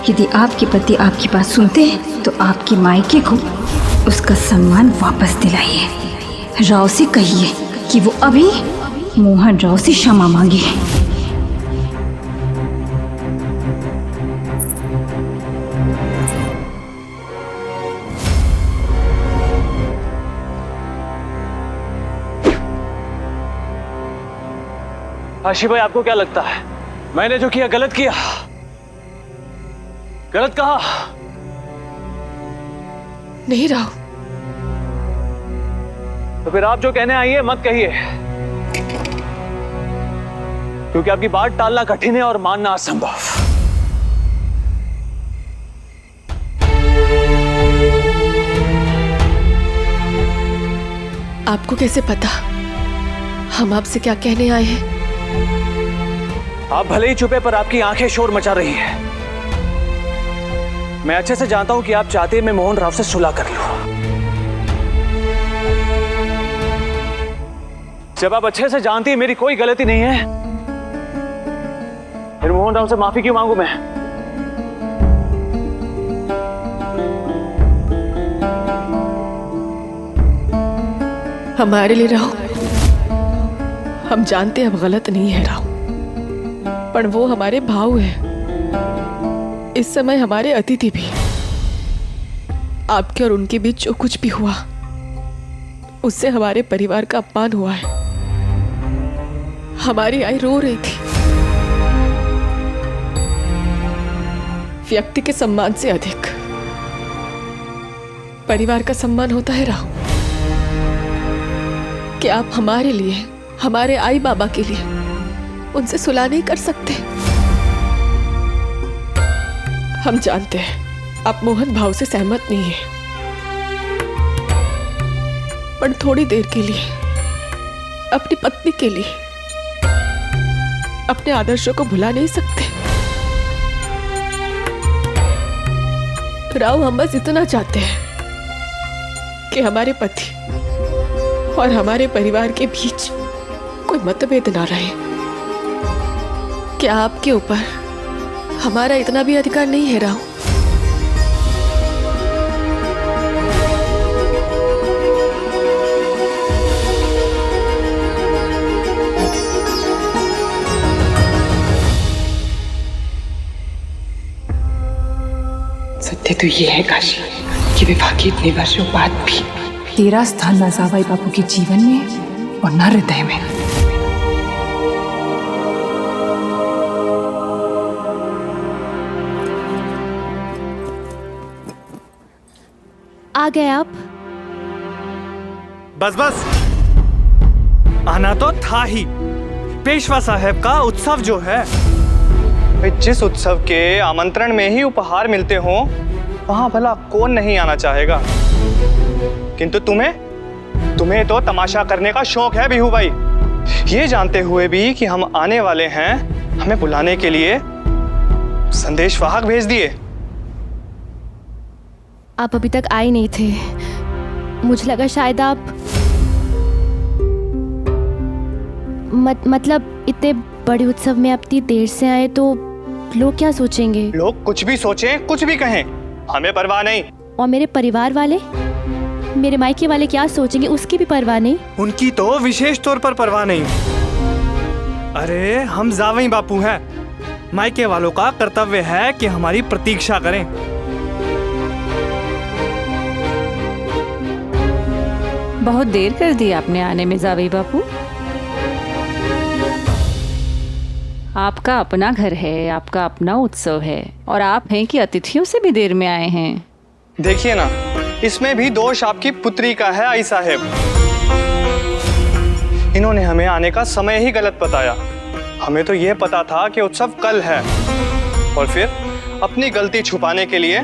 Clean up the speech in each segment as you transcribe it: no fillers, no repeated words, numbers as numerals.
यदि आपके पति आपकी बात सुनते हैं तो आपके मायके को उसका सम्मान वापस दिलाइए। राव से कहिए कि वो अभी मोहन राव से क्षमा मांगे। आशी भाई, आपको क्या लगता है मैंने जो किया गलत किया? गलत कहा? नहीं राव। तो फिर आप जो कहने आई है मत कहिए, क्योंकि आपकी बात टालना कठिन है और मानना असंभव। आपको कैसे पता हम आपसे क्या कहने आए हैं? आप भले ही चुपे पर आपकी आंखें शोर मचा रही हैं। मैं अच्छे से जानता हूं कि आप चाहते हैं मैं मोहन राव से सुलह कर लूं। जब आप अच्छे से जानती हैं मेरी कोई गलती नहीं है, फिर मोहन राव से माफी क्यों मांगू मैं? हमारे लिए राव, हम जानते अब गलत नहीं है राव, पर वो हमारे भाऊ है, इस समय हमारे अतिथि भी। आपके और उनके बीच जो कुछ भी हुआ उससे हमारे परिवार का अपमान हुआ है। हमारी आई रो रही थी। व्यक्ति के सम्मान से अधिक परिवार का सम्मान होता है राव। कि आप हमारे लिए, हमारे आई बाबा के लिए उनसे सुलह नहीं कर सकते? हम जानते हैं आप मोहन भाव से सहमत नहीं हैं, पर थोड़ी देर के लिए अपनी पत्नी के लिए अपने आदर्शों को भुला नहीं सकते। राव, हम बस इतना चाहते हैं कि हमारे पति और हमारे परिवार के बीच कोई मतभेद ना रहे। क्या आपके ऊपर हमारा इतना भी अधिकार नहीं है राव? सत्य तो ये है काशी कि विवाह के इतने वर्षों बाद भी तेरा स्थान न जावाई बापू के जीवन में और न हृदय में। आ गए आप? बस बस, आना तो था ही। पेशवा साहब का उत्सव जो है, जिस उत्सव के आमंत्रण में ही उपहार मिलते हों वहां भला कौन नहीं आना चाहेगा। किंतु तुम्हें तो तमाशा करने का शौक है बिहू भाई। ये जानते हुए भी कि हम आने वाले हैं, हमें बुलाने के लिए संदेश वाहक भेज दिए। आप अभी तक आए नहीं थे, मुझे लगा शायद आप मतलब इतने बड़े उत्सव में आप इतनी देर से आए तो लोग क्या सोचेंगे? लोग कुछ भी सोचें, कुछ भी कहें, हमें परवाह नहीं। और मेरे परिवार वाले, मेरे मायके वाले क्या सोचेंगे उसकी भी परवाह नहीं? उनकी तो विशेष तौर पर परवाह नहीं। अरे हम जावई बापू हैं, मायके वालों का कर्तव्य है कि हमारी प्रतीक्षा करें। बहुत देर कर दी आपने आने में जावई बापू। आपका अपना घर है, आपका अपना उत्सव है, और आप हैं कि अतिथियों से भी देर में आए हैं। देखिए ना, इसमें भी दोष आपकी पुत्री का है आई साहेब। इन्होंने हमें आने का समय ही गलत बताया। हमें तो यह पता था कि उत्सव कल है, और फिर अपनी गलती छुपाने के लिए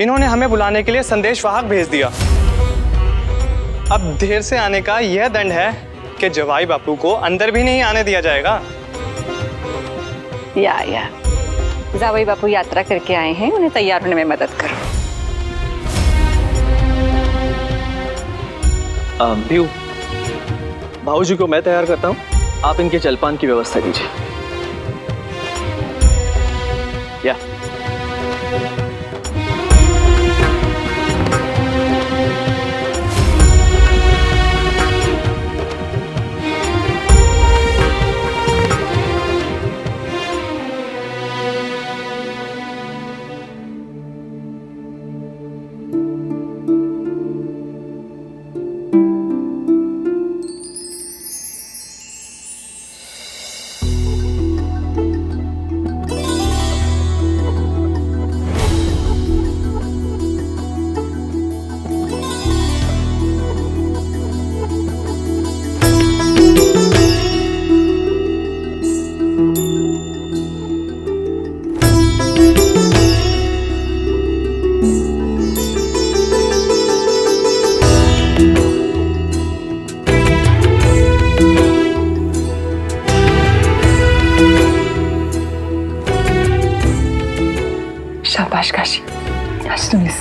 इन्होंने हमें बुलाने के लिए संदेश वाहक भेज दिया। अब देर से आने का यह दंड है कि जवाई बापू को अंदर भी नहीं आने दिया जाएगा। या जावई बापू यात्रा करके आए हैं, उन्हें तैयार होने में मदद करो। पीयू, भाऊजी को मैं तैयार करता हूँ, आप इनके जलपान की व्यवस्था कीजिए। या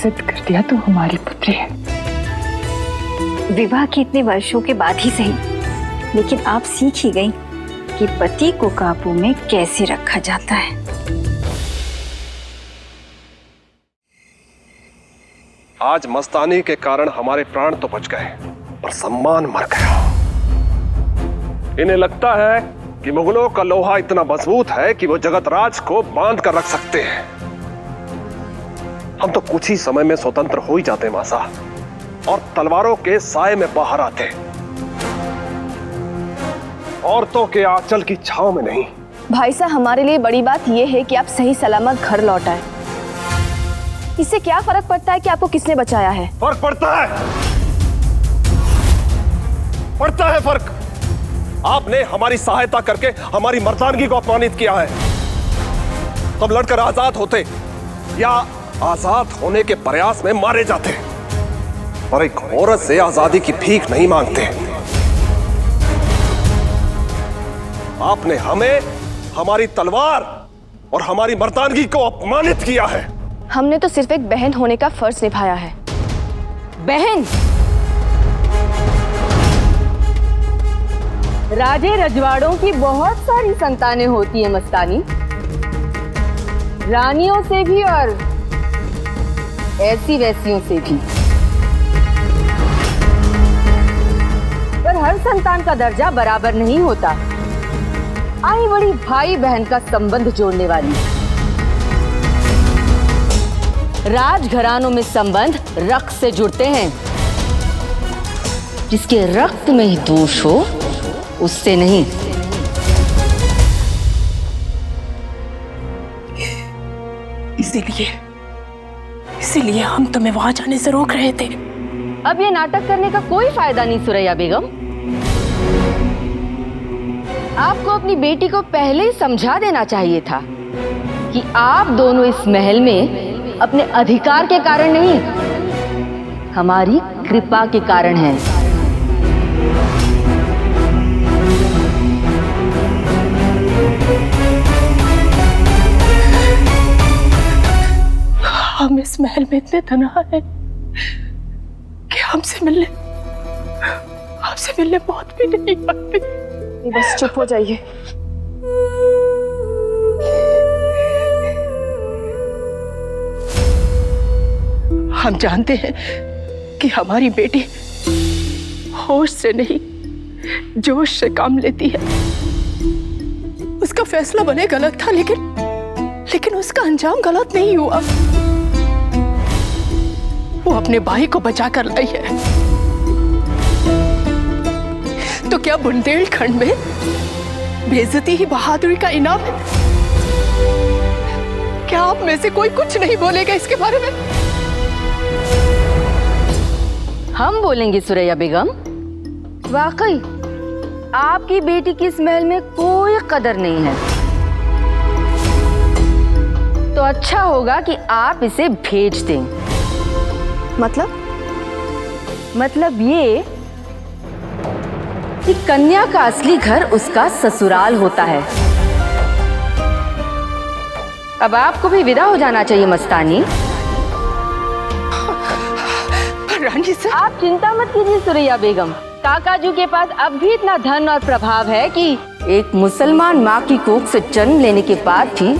सिद्ध कर दिया तो हमारी पुत्री है। विवाह के इतने वर्षों के बाद ही सही, लेकिन आप सीख ही गई कि पति को काबू में कैसे रखा जाता है। आज मस्तानी के कारण हमारे प्राण तो बच गए और सम्मान मर गया। इन्हें लगता है कि मुगलों का लोहा इतना मजबूत है कि वो जगतराज को बांध कर रख सकते हैं। हम तो कुछ ही समय में स्वतंत्र हो ही जाते मासा, और तलवारों के साए में बाहर आते, औरतों के आंचल की छांव में नहीं। भाई साहब, हमारे लिए बड़ी बात यह है कि आप सही सलामत घर लौट आए। इससे क्या फर्क पड़ता है कि आपको किसने बचाया है? फर्क पड़ता है फर्क। आपने हमारी सहायता करके हमारी मर्दानगी को अपमानित किया है। तब लड़कर आजाद होते या आजाद होने के प्रयास में मारे जाते, और एक औरत से आजादी की भीख नहीं मांगते। आपने हमें, हमारी तलवार और हमारी मर्दानगी को अपमानित किया है। हमने तो सिर्फ एक बहन होने का फर्ज निभाया है। बहन? राजे रजवाड़ों की बहुत सारी संतानें होती हैं मस्तानी, रानियों से भी और ऐसी वैसियों से भी, पर हर संतान का दर्जा बराबर नहीं होता। आई बड़ी भाई बहन का संबंध जोड़ने वाली। राजघरानों में संबंध रक्त से जुड़ते हैं। जिसके रक्त में ही दोष हो उससे नहीं। इसीलिए हम तुम्हें वहां जाने से रोक रहे थे। अब ये नाटक करने का कोई फायदा नहीं सुरैया बेगम। आपको अपनी बेटी को पहले ही समझा देना चाहिए था कि आप दोनों इस महल में अपने अधिकार के कारण नहीं, हमारी कृपा के कारण हैं। हम इस महल में इतने तन्हा हैं कि हमसे मिलने बहुत भी नहीं आते। बस चुप हो जाइए। हम जानते हैं कि हमारी बेटी होश से नहीं जोश से काम लेती है। उसका फैसला भले गलत था, लेकिन उसका अंजाम गलत नहीं हुआ। वो अपने भाई को बचा कर लाई है। तो क्या बुंदेलखंड में बेइज्जती ही बहादुरी का इनाम है? क्या आप में से कोई कुछ नहीं बोलेगा इसके बारे में? हम बोलेंगे सुरैया बेगम। वाकई आपकी बेटी की इस महल में कोई कदर नहीं है, तो अच्छा होगा कि आप इसे भेज दें। मतलब ये कि कन्या का असली घर उसका ससुराल होता है। अब आपको भी विदा हो जाना चाहिए मस्तानी। रानी साहब, आप चिंता मत कीजिए सुरैया बेगम। काकाजू के पास अब भी इतना धन और प्रभाव है कि एक मुसलमान माँ की कोख से जन्म लेने के बाद भी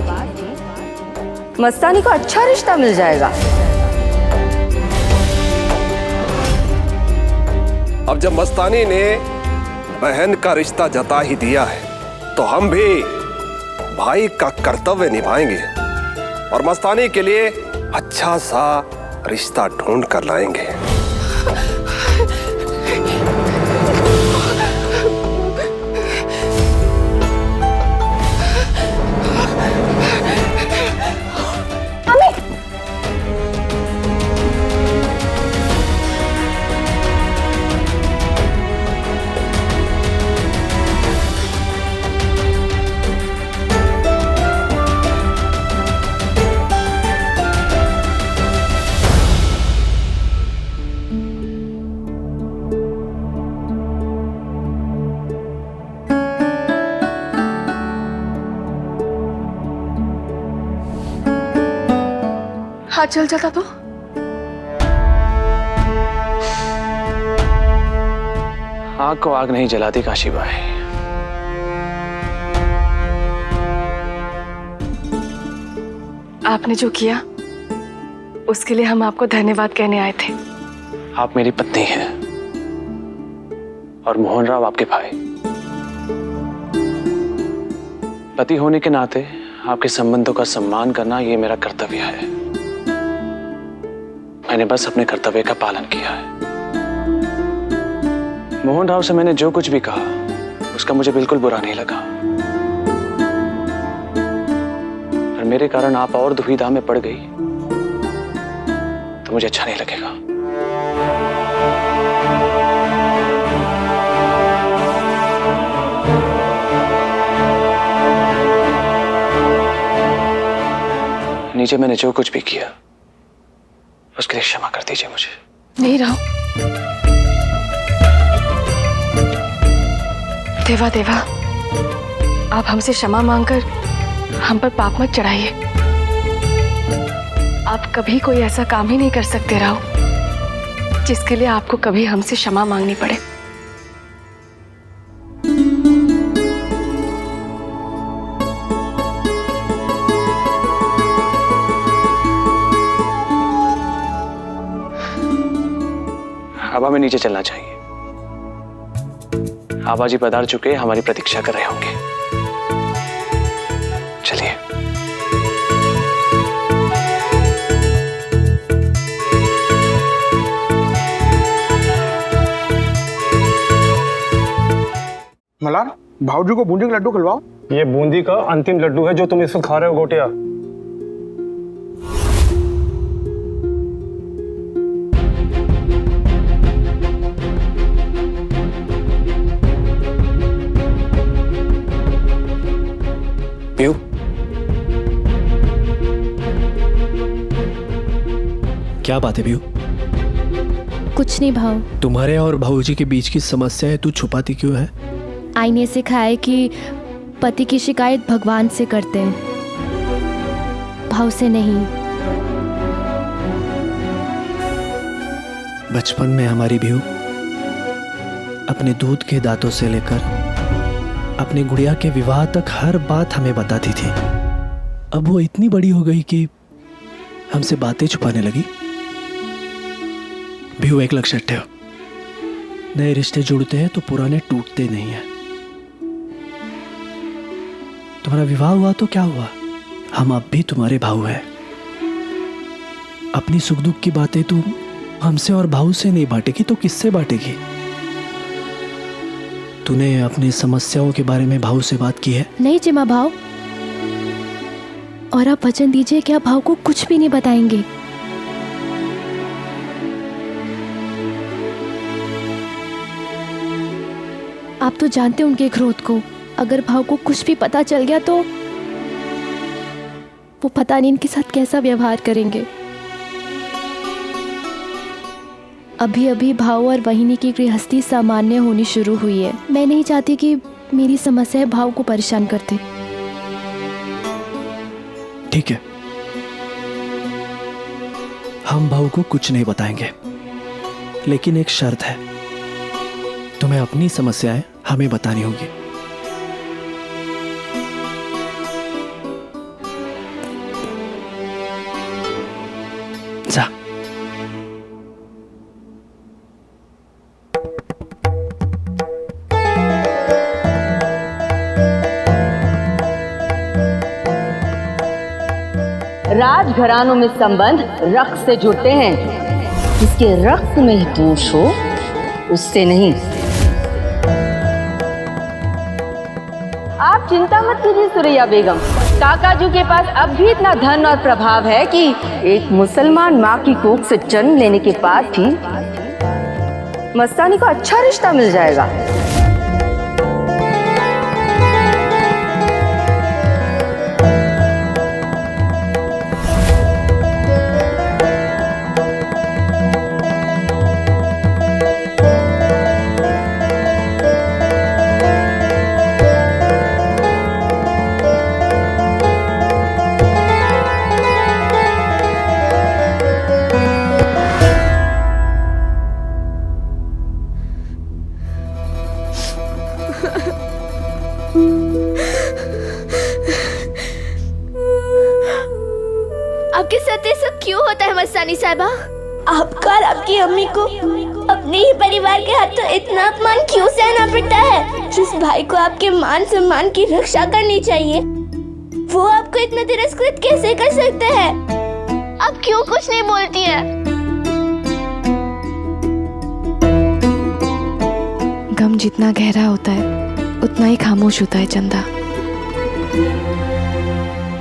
मस्तानी को अच्छा रिश्ता मिल जाएगा। अब जब मस्तानी ने बहन का रिश्ता जता ही दिया है, तो हम भी भाई का कर्तव्य निभाएंगे और मस्तानी के लिए अच्छा सा रिश्ता ढूंढ कर लाएंगे। हाथ जल जाता तो आग को आग नहीं जलाती काशीबाई। आपने जो किया उसके लिए हम आपको धन्यवाद कहने आए थे। आप मेरी पत्नी हैं और मोहन राव आपके भाई। पति होने के नाते आपके संबंधों का सम्मान करना ये मेरा कर्तव्य है। मैंने बस अपने कर्तव्य का पालन किया है। मोहन राव से मैंने जो कुछ भी कहा उसका मुझे बिल्कुल बुरा नहीं लगा, और मेरे कारण आप और दुविधा में पड़ गई तो मुझे अच्छा नहीं लगेगा। नीचे मैंने जो कुछ भी किया उसके लिए क्षमा कर दीजिए मुझे। नहीं राव, देवा देवा, आप हमसे क्षमा मांगकर हम पर पाप मत चढ़ाइए। आप कभी कोई ऐसा काम ही नहीं कर सकते राव जिसके लिए आपको कभी हमसे क्षमा मांगनी पड़े। अब हमें नीचे चलना चाहिए। आबा जी पधार चुके, हमारी प्रतीक्षा कर रहे होंगे। चलिए। मलार, भाऊजी को बूंदी का लड्डू खिलवाओ। ये बूंदी का अंतिम लड्डू है जो तुम इस वक्त खा रहे हो गोटिया। पीयू, क्या बात है पीयू? कुछ नहीं भाव। तुम्हारे और भाऊजी के बीच की समस्या है, तू छुपाती क्यों है? आईने से सिखाया है कि पति की शिकायत भगवान से करते हैं, भाव से नहीं। बचपन में हमारी पीयू अपने दूध के दांतों से लेकर अपनी गुड़िया के विवाह तक हर बात हमें बताती थी। अब वो इतनी बड़ी हो गई कि हमसे बातें छुपाने लगी। पीयू, एक लक्ष्य रखो, नए रिश्ते जुड़ते हैं तो पुराने टूटते नहीं हैं। तुम्हारा विवाह हुआ तो क्या हुआ, हम अब भी तुम्हारे भाऊ हैं। अपनी सुख दुख की बातें तुम हमसे और भाऊ से नहीं बांटेगी तो किससे बांटेगी? तूने अपनी समस्याओं के बारे में भाऊ से बात की है? नहीं जिमा भाव, और आप वचन दीजिए कि आप भाव को कुछ भी नहीं बताएंगे। आप तो जानते हैं उनके क्रोध को। अगर भाव को कुछ भी पता चल गया तो वो पता नहीं इनके साथ कैसा व्यवहार करेंगे। अभी अभी भाव और वहिनी की गृहस्थी सामान्य होनी शुरू हुई है। मैं नहीं चाहती कि मेरी समस्या भाव को परेशान करते। ठीक है, हम भाऊ को कुछ नहीं बताएंगे, लेकिन एक शर्त है, तुम्हें अपनी समस्याएं हमें बतानी होगी। जा। राजघरानों में संबंध रक्त से जुड़ते हैं। जिसके रक्त में ही दोष हो उससे नहीं। आप चिंता मत कीजिए सुरैया बेगम, काकाजू के पास अब भी इतना धन और प्रभाव है कि एक मुसलमान माँ की कोख से जन्म लेने के बाद भी मस्तानी को अच्छा रिश्ता मिल जाएगा। साहिबा, आपका और आपकी अम्मी को अपने ही परिवार के हाथों इतना अपमान क्यों सहना पड़ता है? जिस भाई को आपके मान सम्मान की रक्षा करनी चाहिए, वो आपको इतना तिरस्कृत कैसे कर सकते हैं? आप क्यों कुछ नहीं बोलती हैं? गम जितना गहरा होता है उतना ही खामोश होता है चंदा।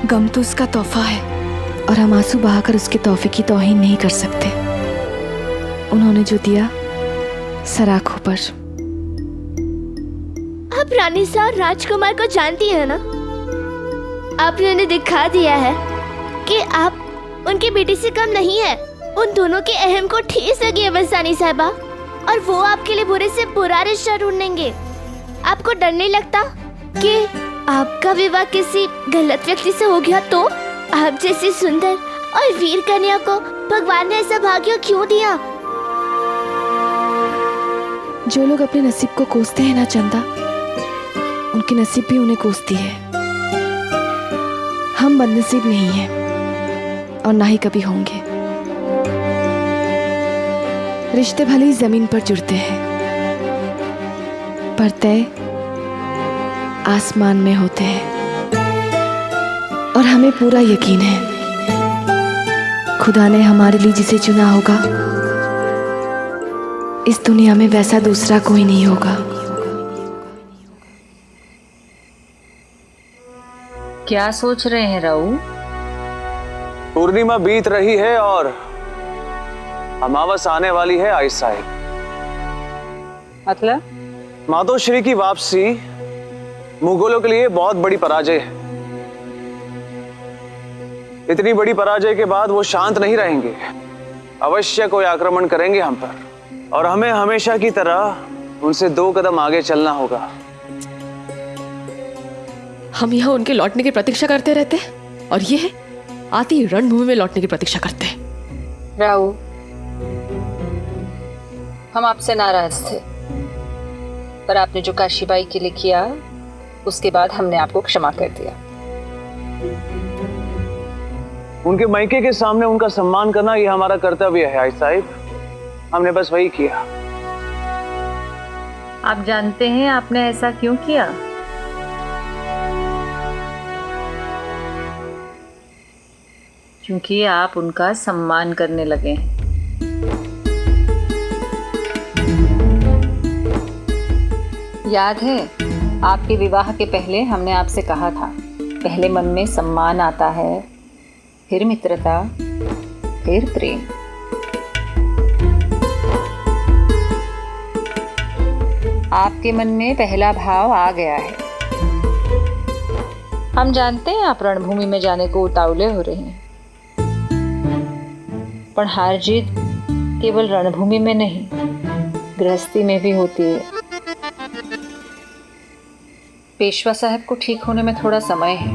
गम तो उसका तोहफा है और हम आंसू बहाकर उसके तोहफे की तौहीन नहीं कर सकते। उन्होंने जो दिया सराखों पर। आप रानी सा और राजकुमार को जानती हैं ना? आपने उन्हें दिखा दिया है कि आप उनकी बेटी से कम नहीं है। उन दोनों के अहम को ठेस लगी है बस रानी साहिबा, और वो आपके लिए बुरे से बुरा रिश्ता ढूंढेंगे। आपको डर नहीं लगता कि आपका विवाह किसी गलत व्यक्ति से हो गया तो? आप जैसी सुंदर और वीर कन्या को भगवान ने ऐसा भाग्य क्यों दिया? जो लोग अपने नसीब को कोसते हैं ना चंदा, उनकी नसीब भी उन्हें कोसती है। हम बदनसीब नहीं हैं और ना ही कभी होंगे। रिश्ते भले ही जमीन पर जुड़ते हैं, पर तय आसमान में होते हैं। और हमें पूरा यकीन है खुदा ने हमारे लिए जिसे चुना होगा, इस दुनिया में वैसा दूसरा कोई नहीं होगा। क्या सोच रहे हैं राऊ? पूर्णिमा बीत रही है और अमावस आने वाली है आई साहिब। मतलब? मातोश्री की वापसी मुगलों के लिए बहुत बड़ी पराजय है। इतनी बड़ी पराजय के बाद वो शांत नहीं रहेंगे, अवश्य कोई आक्रमण करेंगे हम पर, और हमें हमेशा की तरह उनसे 2 कदम आगे चलना होगा। हम यहाँ उनके लौटने की प्रतीक्षा करते रहते हैं और ये आती ही रणभूमि में लौटने की प्रतीक्षा करते हैं। राऊ, हम आपसे नाराज थे, पर आपने जो काशीबाई के लिए किया उसके बाद हमने आपको क्षमा कर दिया। उनके मायके के सामने उनका सम्मान करना यह हमारा कर्तव्य है आई साहिब। हमने बस वही किया। आप जानते हैं आपने ऐसा क्यों किया? क्योंकि आप उनका सम्मान करने लगे हैं। याद है आपके विवाह के पहले हमने आपसे कहा था, पहले मन में सम्मान आता है, फिर मित्रता, फिर प्रेम। आपके मन में पहला भाव आ गया है। हम जानते हैं आप रणभूमि में जाने को उतावले हो रहे हैं, पर हार जीत केवल रणभूमि में नहीं, गृहस्थी में भी होती है। पेशवा साहब को ठीक होने में थोड़ा समय है,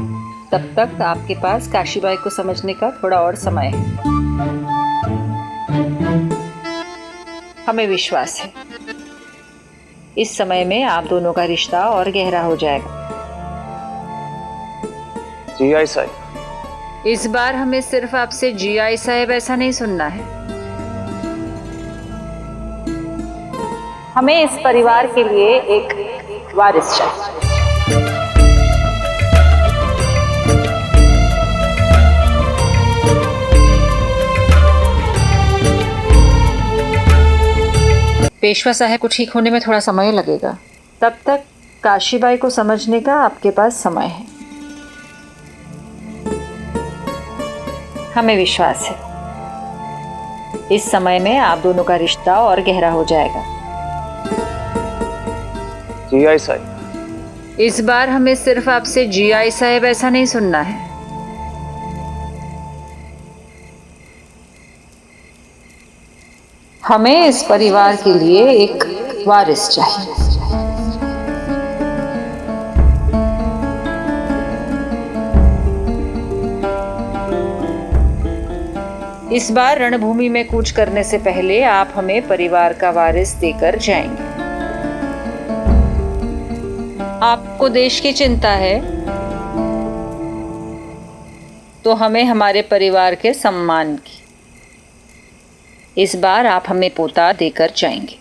तब तक आपके पास काशीबाई को समझने का थोड़ा और समय है। हमें विश्वास है इस समय में आप दोनों का रिश्ता और गहरा हो जाएगा। जी आई साहिब। इस बार हमें सिर्फ आपसे जी आई साहब ऐसा नहीं सुनना है, हमें इस परिवार के लिए एक वारिस चाहिए। पेशवा साहब को ठीक होने में थोड़ा समय लगेगा, तब तक काशीबाई को समझने का आपके पास समय है। हमें विश्वास है इस समय में आप दोनों का रिश्ता और गहरा हो जाएगा। जी आई साहिब। इस बार हमें सिर्फ आपसे जी आई साहब ऐसा नहीं सुनना है, हमें इस परिवार के लिए एक वारिस चाहिए। इस बार रणभूमि में कूच करने से पहले आप हमें परिवार का वारिस देकर जाएंगे। आपको देश की चिंता है तो हमें हमारे परिवार के सम्मान की। इस बार आप हमें पोता देकर जाएंगे।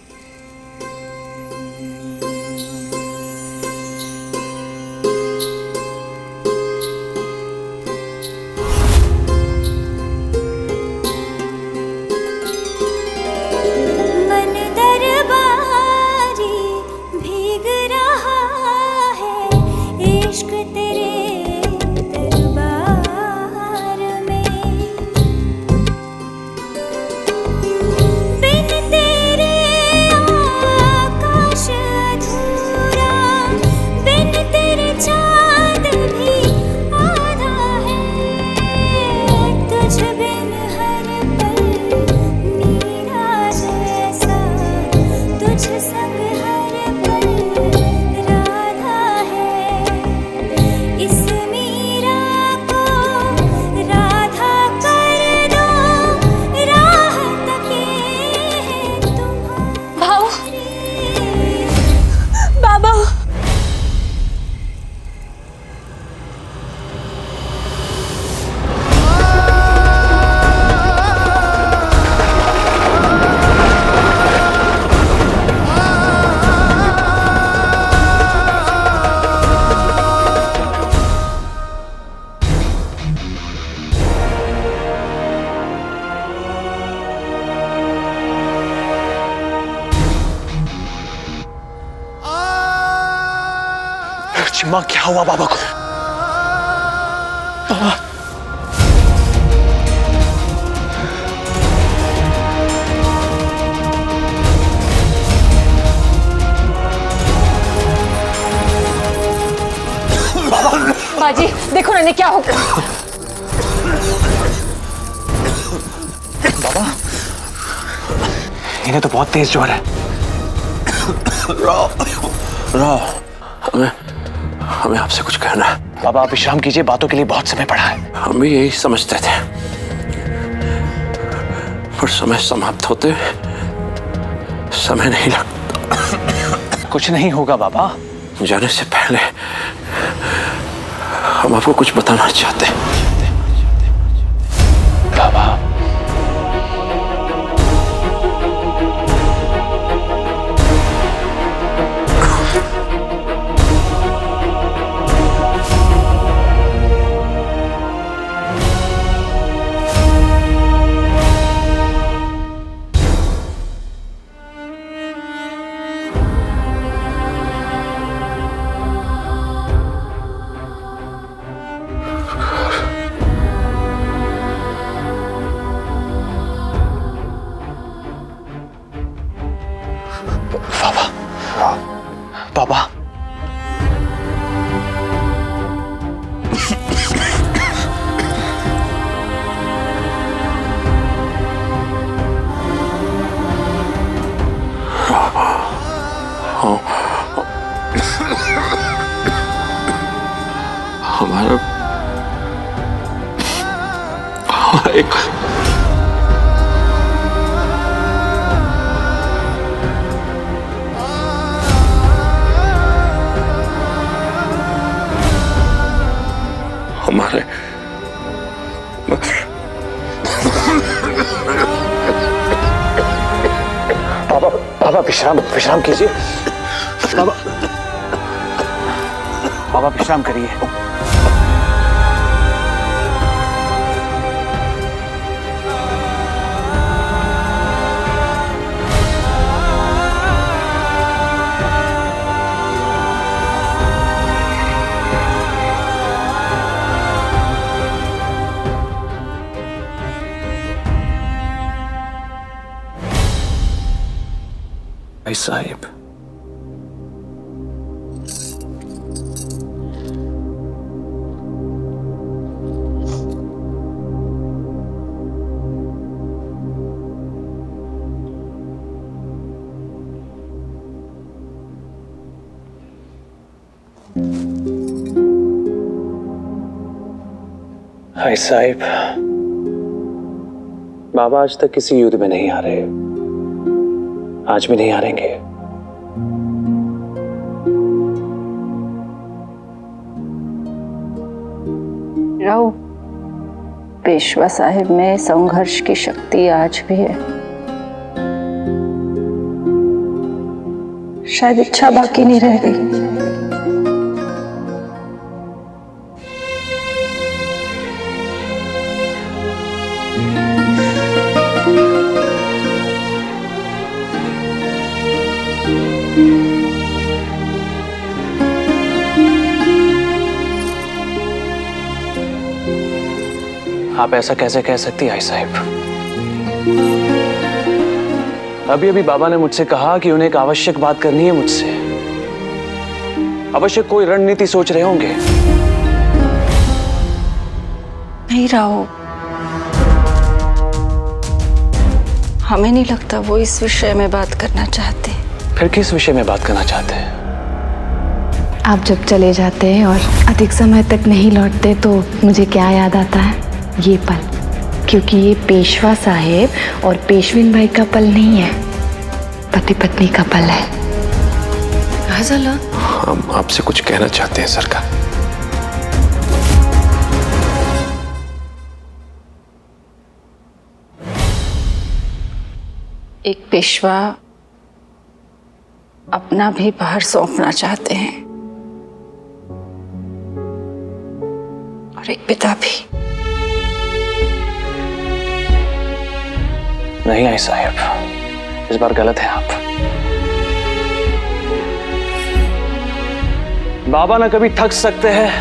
चिम्मा, क्या हुआ बाबा को? बाबा बाजी देखो ना क्या हो गया। बाबा, इन्हें तो बहुत तेज ज्वर है। हमें आपसे कुछ कहना है। बाबा आप विश्राम कीजिए, बातों के लिए बहुत समय पड़ा है। हम भी यही समझते थे, पर समय समाप्त होते समय नहीं लगता। कुछ नहीं होगा बाबा। जाने से पहले हम आपको कुछ बताना चाहते हैं। बाबा बाबा हमारा एक हमारे बाबा बाबा विश्राम कीजिए। बाबा विश्राम करिए। भाई साहिब, भाई साहिब, बाबा आज तक किसी युद्ध में नहीं हारे, आज भी नहीं हारेंगे। राव, पेशवा साहिब में संघर्ष की शक्ति आज भी है। शायद इच्छा बाकी नहीं रह गई। आप ऐसा कैसे कह सकती आई साहिब? अभी अभी बाबा ने मुझसे कहा कि उन्हें एक आवश्यक बात करनी है मुझसे। अवश्य कोई रणनीति सोच रहे होंगे। नहीं राहो, हमें नहीं लगता वो इस विषय में बात करना चाहते। फिर किस विषय में बात करना चाहते हैं? आप जब चले जाते हैं और अधिक समय तक नहीं लौटते तो मुझे क्या याद आता है? ये पल, क्योंकि ये पेशवा साहेब और पेशविन भाई का पल नहीं है, पति पत्नी का पल है। हम आपसे कुछ कहना चाहते हैं सरकार। एक पेशवा अपना भी भार सौंपना चाहते हैं और एक पिता भी। नहीं आई साहिब, इस बार गलत है आप। बाबा ना कभी थक सकते हैं,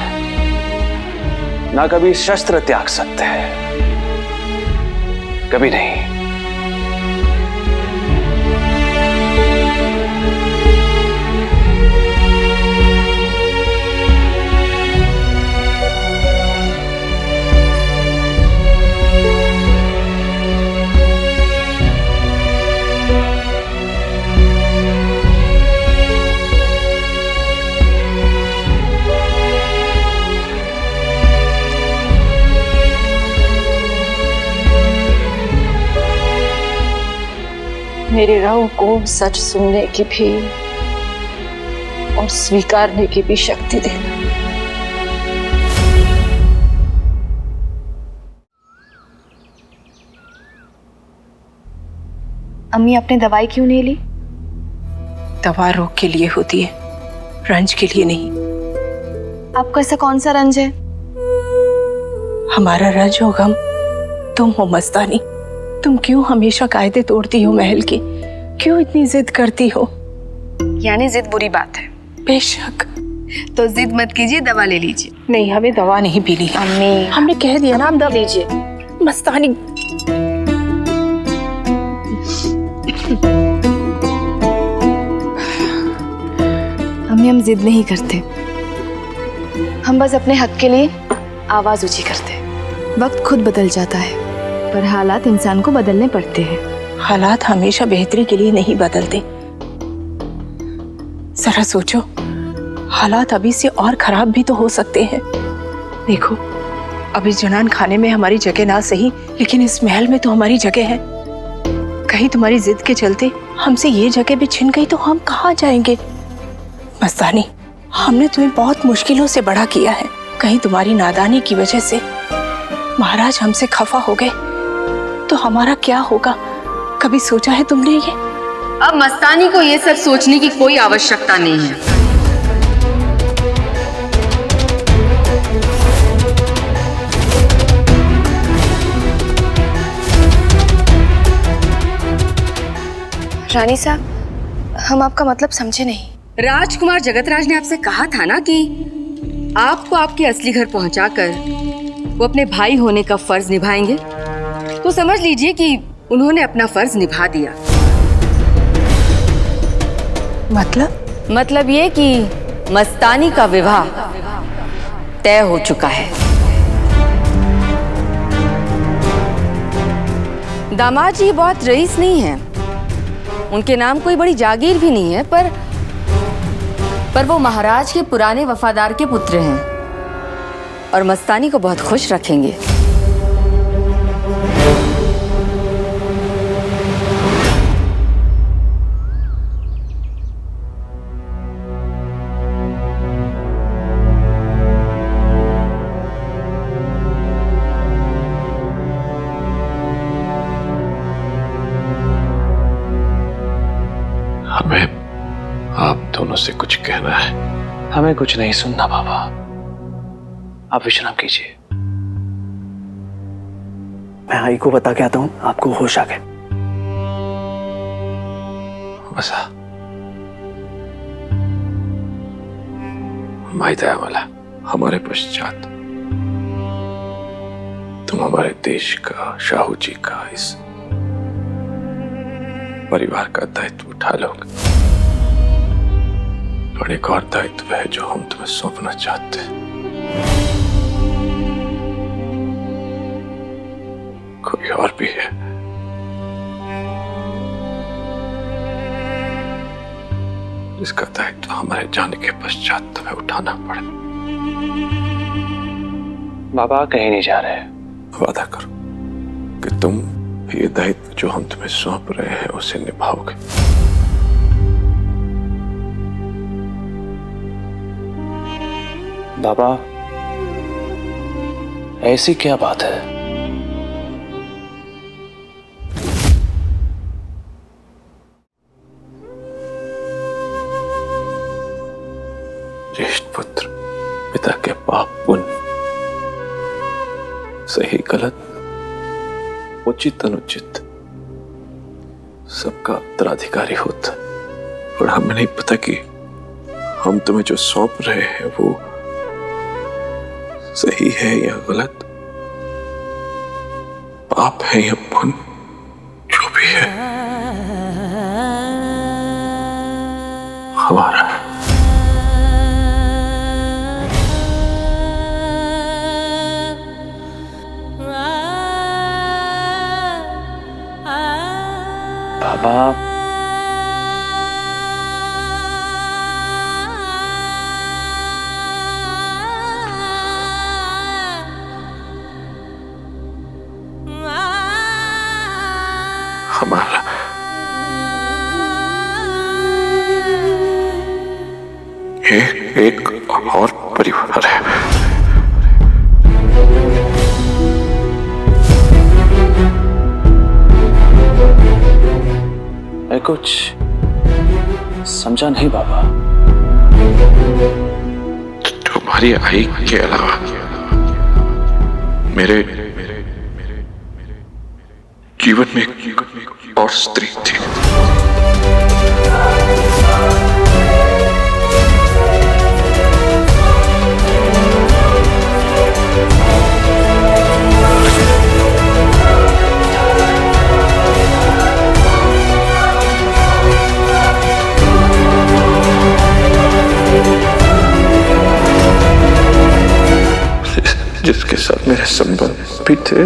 ना कभी शस्त्र त्याग सकते हैं, कभी नहीं। मेरे राहु को सच सुनने की भी और स्वीकारने की भी शक्ति देना। अम्मी, आपने दवाई क्यों नहीं ली? दवा रोग के लिए होती है, रंज के लिए नहीं। आपको ऐसा कौन सा रंज है? हमारा रंज हो गम, तुम हो मस्तानी। तुम क्यों हमेशा कायदे तोड़ती हो महल की? क्यों इतनी जिद करती हो? यानी जिद बुरी बात है? बेशक। तो जिद मत कीजिए, दवा ले लीजिए। नहीं, हमें दवा नहीं पीनी। अम्मी, हमने कह दिया ना, हम दवा लीजिए। मस्तानी, अम्मी हम जिद नहीं करते, हम बस अपने हक के लिए आवाज ऊंची करते। वक्त खुद बदल जाता है, पर हालात इंसान को बदलने पड़ते हैं। हालात हमेशा बेहतरी के लिए नहीं बदलते। जरा सोचो, हालात अभी से और खराब भी तो हो सकते हैं। देखो, अभी जनान खाने में हमारी जगह ना सही, लेकिन इस महल में तो हमारी जगह है। कहीं तुम्हारी जिद के चलते हमसे ये जगह भी छिन गई तो हम कहाँ जाएंगे? मस्तानी, हमने तुम्हें बहुत मुश्किलों से बड़ा किया है। कहीं तुम्हारी नादानी की वजह से महाराज हमसे खफा हो गए तो हमारा क्या होगा? कभी सोचा है तुमने ये? अब मस्तानी को ये सब सोचने की कोई आवश्यकता नहीं है। रानी साहब, हम आपका मतलब समझे नहीं। राजकुमार जगतराज ने आपसे कहा था ना कि आपको आपके असली घर पहुंचाकर वो अपने भाई होने का फर्ज निभाएंगे, तो समझ लीजिए कि उन्होंने अपना फर्ज निभा दिया। मतलब ये कि मस्तानी का विवाह तय हो चुका है। दामाद जी बहुत रईस नहीं है, उनके नाम कोई बड़ी जागीर भी नहीं है, पर वो महाराज के पुराने वफादार के पुत्र हैं और मस्तानी को बहुत खुश रखेंगे। दोनों से कुछ कहना है। हमें कुछ नहीं सुनना बाबा, आप विश्राम कीजिए। मैं आई को बता के आता हूं, आपको होश आ गए। बसा माई दयावाला, हमारे पश्चात तुम हमारे देश का, शाहू जी का, इस परिवार का दायित्व उठा लोगे। और एक और दायित्व है जो हम तुम्हें सौंपना चाहते हैं। कोई और भी है। इसका दायित्व हमारे जाने के पश्चात तुम्हें उठाना पड़े। बाबा कहीं नहीं जा रहे। वादा करो कि तुम ये दायित्व जो हम तुम्हें सौंप रहे हैं उसे निभाओगे। बाबा ऐसी क्या बात है? ज्येष्ठ पुत्र पिता के पाप पुण्य, सही गलत, उचित अनुचित सबका उत्तराधिकारी होता है। और हमें नहीं पता कि हम तुम्हें जो सौंप रहे हैं वो सही है या गलत, पाप है या पुण्य, जो भी है हमारा है। बाबा हमारा एक और परिवार है। मैं कुछ समझा नहीं बाबा। तुम्हारी आई के अलावा मेरे जीवन में एक और स्त्री थी। जिसके साथ मेरे संबंध भी थे,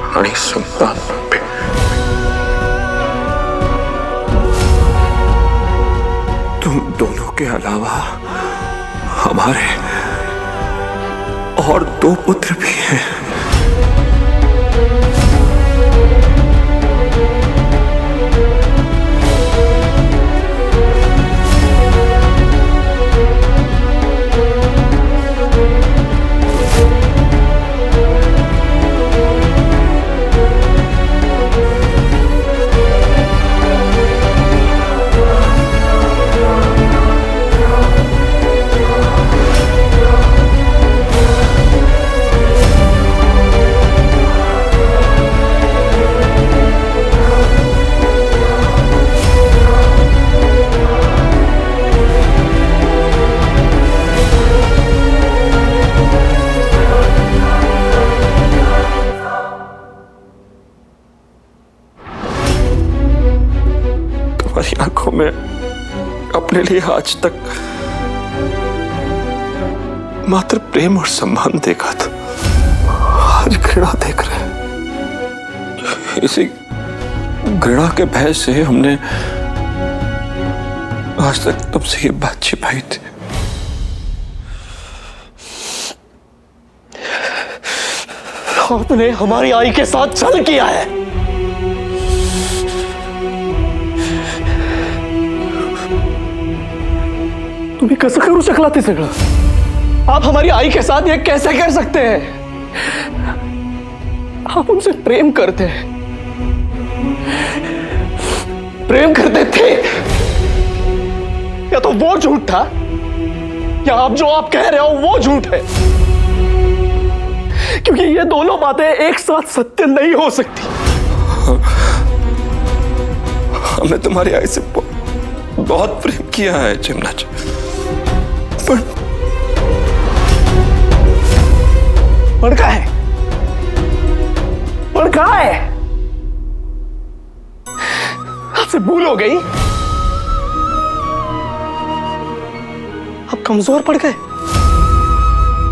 हमारी संतान पे। तुम दोनों के अलावा हमारे और 2 पुत्र भी हैं। तुम्हारी आंखों में अपने लिए आज तक मात्र प्रेम और सम्मान देखा था, आज घृणा देख रहे हैं। इसी घृणा के भय से हमने आज तक तुमसे ये बात छिपाई थी। आपने हमारी आई के साथ छल किया है। तुम्ही कसं करू शकला ते सगळं? आप हमारी आई के साथ ये कैसे कर सकते हैं? आप उनसे प्रेम करते हैं, प्रेम करते थे। वो झूठ था या अब जो आप कह रहे हो वो झूठ है? क्योंकि ये दोनों बातें एक साथ सत्य नहीं हो सकती। हमने तुम्हारी आई से बहुत प्रेम किया है चिमनाज, पर कहाँ है? पर कहाँ है? आपसे भूल हो गई? आप कमजोर पड़ गए?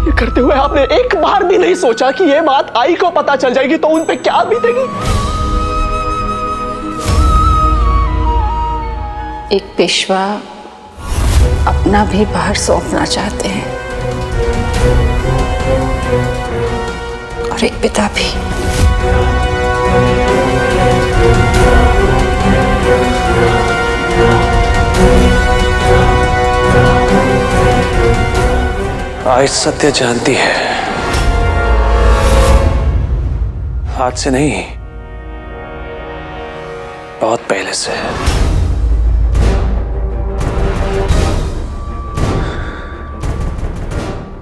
ये करते हुए आपने एक बार भी नहीं सोचा कि ये बात आई को पता चल जाएगी तो उन पे क्या बीतेगी? एक पेशवा अपना भी भार सौंपना चाहते हैं और एक पिता भी। आज सत्य जानती है, आज से नहीं, बहुत पहले से।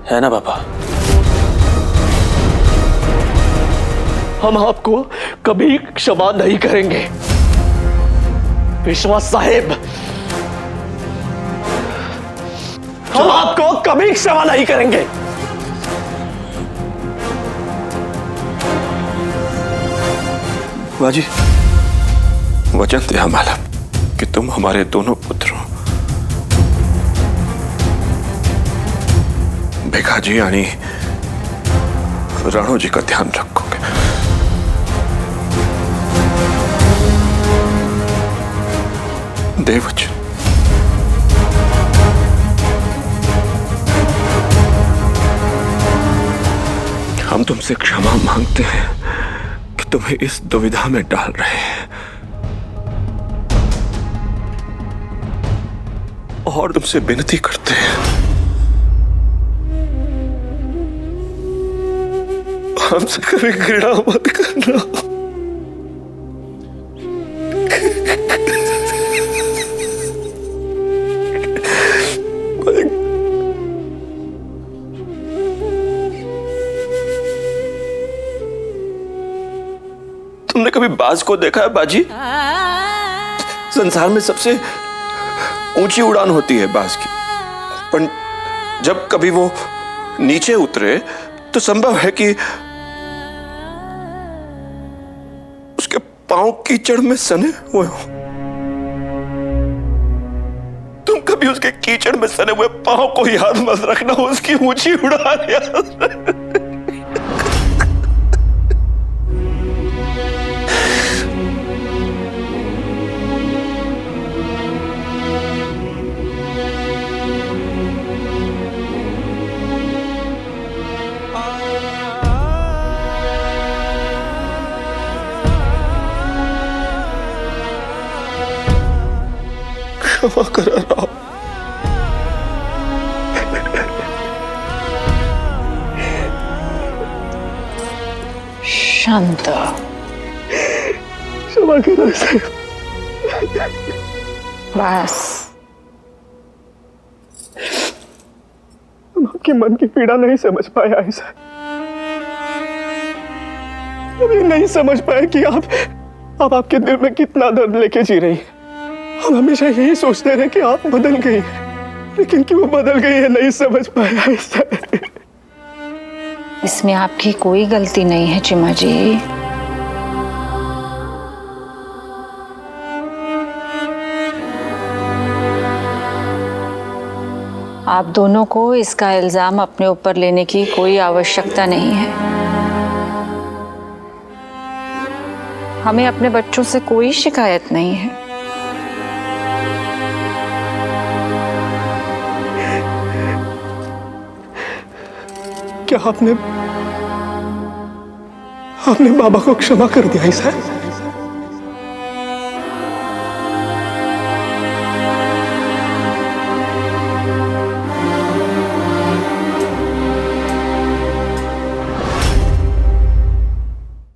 है ना पापा? हम आपको कभी क्षमा नहीं करेंगे पेशवा साहेब, हम आपको कभी क्षमा नहीं करेंगे। बाजी, वचन दिया माला कि तुम हमारे दोनों पुत्रों भिखाजी यानी राणो जी का ध्यान रखोगे। देवचन। हम तुमसे क्षमा मांगते हैं कि तुम्हें इस दुविधा में डाल रहे हैं और तुमसे विनती करते हैं हमसे कभी घृणा मत करना। तुमने कभी बाज को देखा है बाजी? संसार में सबसे ऊंची उड़ान होती है बाज की, पर जब कभी वो नीचे उतरे तो संभव है कि उसके पांव कीचड़ में सने हुए हो। तुम कभी उसके कीचड़ में सने हुए पांव को याद मत रखना, उसकी ऊंची उड़ान याद। क्षमा करा राव। शांत। क्षमा करा साहब। बस। हम आपके मन की पीड़ा नहीं समझ पाए ऐसा। हम ये नहीं समझ पाए कि आप आपके दिल में कितना दर्द लेके जी रही हैं। हम हमेशा यही सोचते रहे कि आप बदल गई, लेकिन क्यों बदल गई है नहीं समझ पाया ऐसा। इसमें आपकी कोई गलती नहीं है चिमा जी। आप दोनों को इसका इल्जाम अपने ऊपर लेने की कोई आवश्यकता नहीं है। हमें अपने बच्चों से कोई शिकायत नहीं है। क्या आपने बाबा को क्षमा कर दिया ऐसा?